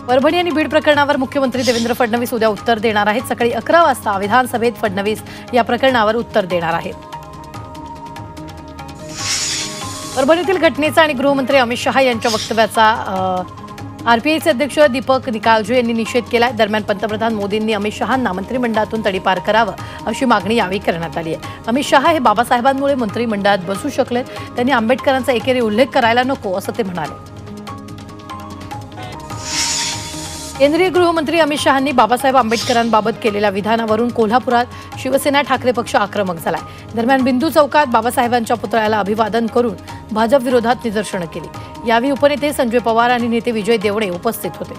परभणी आणि बीड प्रकरणावर मुख्यमंत्री देवेंद्र फडणवीस उद्या उत्तर देणार आहेत। सकाळी 11 वाजता विधानसभेत फडणवीस या प्रकरणावर उत्तर देणार आहेत। परभणीतील घटनेचा आणि गृहमंत्री अमित शहा यांच्या वक्तव्याचा आरपीआयचे अध्यक्ष दीपक निकालजे यांनी निषेध केला। दरम्यान पंतप्रधान मोदींनी अमित शहांना मंत्रिमंडळातून तडीपार करावं अशी मागणी यावेळी करण्यात आली आहे। अमित शहा हे बाबासाहेबांमुळे मंत्रिमंडळात बसू शकलेत, त्यांनी आंबेडकरांचा एकेरी उल्लेख करायला नको असं ते म्हणाले। केंद्रीय गृहमंत्री अमित शहांनी बाबासाहेब आंबेडकरांबाबत केलेल्या विधानावरून कोल्हापुरात शिवसेना ठाकरे पक्ष आक्रमक झालाय। दरम्यान बिंदू चौकात बाबासाहेबांच्या पुतळ्याला अभिवादन करून भाजप विरोधात निदर्शनं केली। यावेळी उपनेते संजय पवार आणि नेते विजय देवडे उपस्थित होते।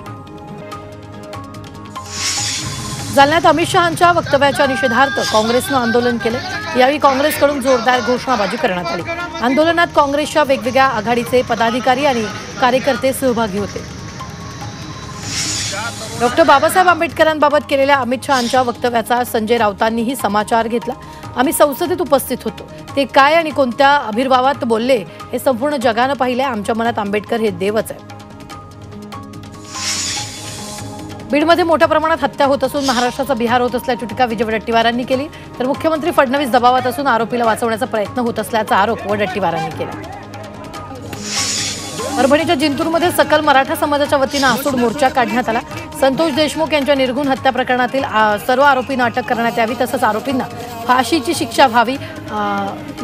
जालन्यात अमित शहांच्या वक्तव्याच्या निषेधार्थ काँग्रेसनं आंदोलन केले। यावेळी काँग्रेसकडून जोरदार घोषणाबाजी करण्यात आली। आंदोलनात काँग्रेसच्या वेगवेगळ्या आघाडीचे पदाधिकारी आणि कार्यकर्ते सहभागी होते। डॉक्टर बाबासाहेब आंबेडकरांबाबत केलेल्या अमित शहांच्या वक्तव्याचा संजय राऊतांनीही समाचार घेतला। आम्ही संसदेत उपस्थित होतो, ते काय आणि कोणत्या आविर्भावात बोलले हे संपूर्ण जगानं पाहिले। आमच्या मनात आंबेडकर हे देवच आहे। बीडमध्ये मोठ्या प्रमाणात हत्या होत असून महाराष्ट्राचा बिहार होत असल्याची टीका विजय वडेट्टीवारांनी केली, तर मुख्यमंत्री फडणवीस दबावात असून आरोपीला वाचवण्याचा प्रयत्न होत असल्याचा आरोप वडेट्टीवारांनी केला। परभणीच्या जिंतूरमध्ये सकल मराठा समाजाच्या वतीनं आसूड मोर्चा काढण्यात आला। संतोष देशमुख यांच्या निर्घुण हत्या प्रकरणातील सर्व आरोपींना अटक करण्यात यावी, तसंच आरोपींना फाशीची शिक्षा व्हावी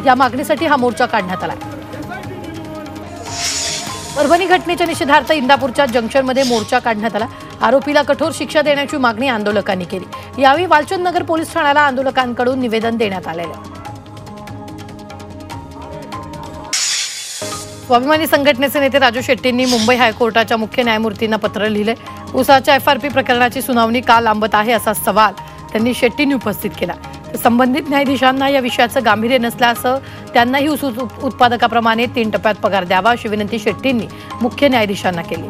या मागणीसाठी हा मोर्चा काढण्यात आला। परभणी घटनेच्या निषेधार्थ इंदापूरच्या जंक्शनमध्ये मोर्चा काढण्यात आला। आरोपीला कठोर शिक्षा देण्याची मागणी आंदोलकांनी केली। यावेळी वालचंद नगर पोलीस ठाण्याला आंदोलकांकडून निवेदन देण्यात आलेलं। स्वाभिमानी संघटनेचे नेते राजू शेट्टींनी मुंबई हायकोर्टाच्या मुख्य न्यायमूर्तींना पत्र लिहिले। ऊसाच्या एफआरपी प्रकरणाची सुनावणी का लांबत आहे असा सवाल त्यांनी शेट्टींनी उपस्थित केला। संबंधित न्यायाधीशांना या विषयाचं गांभीर्य नसल्याचं, त्यांनाही ऊस उत्पादकाप्रमाणे 3 टप्प्यात पगार द्यावा अशी विनंती शेट्टींनी मुख्य न्यायाधीशांना केली।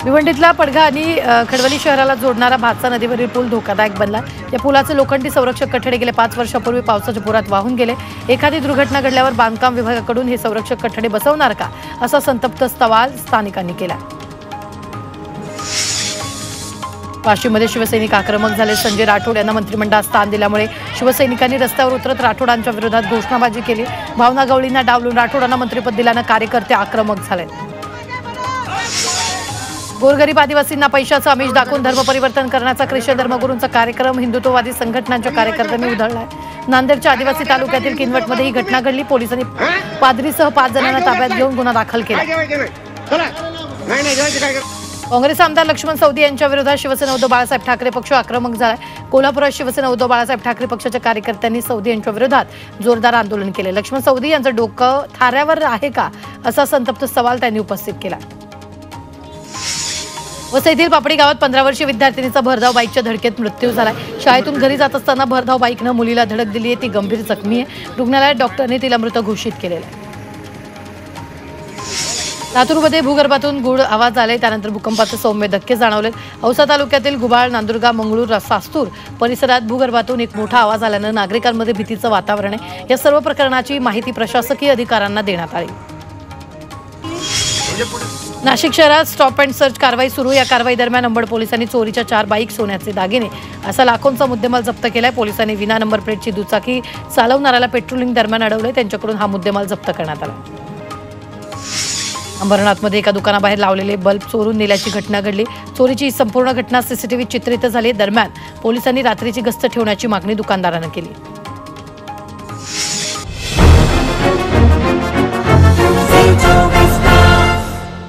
भिवंडीतला पडघा आणि खडवली शहराला जोडणारा भातसा नदीवरील पूल धोकादायक बनला। या पुलाचे लोखंडी संरक्षक कठडे गेले 5 वर्षापूर्वी पावसाच्या पुरात वाहून गेले। एखादी दुर्घटना घडल्यावर बांधकाम विभागाकडून हे संरक्षक कठडे बसवणार का असा संतप्त सवाल स्थानिकांनी केला। वाशिममध्ये शिवसैनिक आक्रमक झाले। संजय राठोड यांना मंत्रिमंडळात स्थान दिल्यामुळे शिवसैनिकांनी रस्त्यावर उतरत राठोडांच्या विरोधात घोषणाबाजी केली। भावना गवळींना डावलून राठोडांना मंत्रिपद दिल्यानं कार्यकर्ते आक्रमक झाले। गोरगरीब आदिवासींना पैशाचं आमिष दाखवून धर्मपरिवर्तन करण्याचा ख्रिश्चन धर्मगुरूंचा कार्यक्रम हिंदुत्ववादी संघटनांच्या कार्यकर्त्यांनी उधळलाय। नांदेडच्या आदिवासी तालुक्यातील किनवटमध्ये ही घटना घडली। पोलिसांनी पादरीसह 5 जणांना ताब्यात घेऊन गुन्हा दाखल केला। काँग्रेस आमदार लक्ष्मण सवदी यांच्या विरोधात शिवसेना उद्धव बाळासाहेब ठाकरे पक्ष आक्रमक झालाय। कोल्हापुरात शिवसेना उद्धव बाळासाहेब ठाकरे पक्षाच्या कार्यकर्त्यांनी सवदी यांच्या विरोधात जोरदार आंदोलन केले। लक्ष्मण सवदी यांचं डोकं थाऱ्यावर आहे का असा संतप्त सवाल त्यांनी उपस्थित केला। वसईतील पापडी गावात 15 वर्षीय विद्यार्थिनीचा भरधाव बाईकच्या धडकेत मृत्यू झालाय। शाळेतून घरी जात असताना भरधाव बाईकनं मुलीला धडक दिली आहे। ती गंभीर जखमी आहे। रुग्णालयात डॉक्टरने तिला मृत घोषित केलेलं आहे। लातूरमध्ये भूगर्भातून गूढ आवाज आले, त्यानंतर भूकंपाचे सौम्य धक्के जाणवले। औसा तालुक्यातील गुबाळ, नांदुर्गा, मंगळूर, सास्तूर परिसरात भूगर्भातून एक मोठा आवाज आल्यानं नागरिकांमध्ये भीतीचं वातावरण आहे। या सर्व प्रकरणाची माहिती प्रशासकीय अधिकाऱ्यांना देण्यात आली। नाशिक शहरात स्टॉप अँड सर्च कारवाई सुरू। या कारवाई दरम्यान अंबड पोलिसांनी चोरीच्या 4 बाईक, सोन्याचे दागिने असा लाखोंचा मुद्देमाल जप्त केलाय। पोलिसांनी विना नंबर प्लेटची दुचाकी चालवणाऱ्याला पेट्रोलिंग दरम्यान अडवले, त्यांच्याकडून हा मुद्देमाल जप्त करण्यात आला। अंबरनाथमध्ये एका दुकानाबाहेर लावलेले बल्ब चोरून नेल्याची घटना घडली। चोरीची संपूर्ण घटना सीसीटीव्ही चित्रित झाली। दरम्यान पोलिसांनी रात्रीची गस्त ठेवण्याची मागणी दुकानदारांनी केली।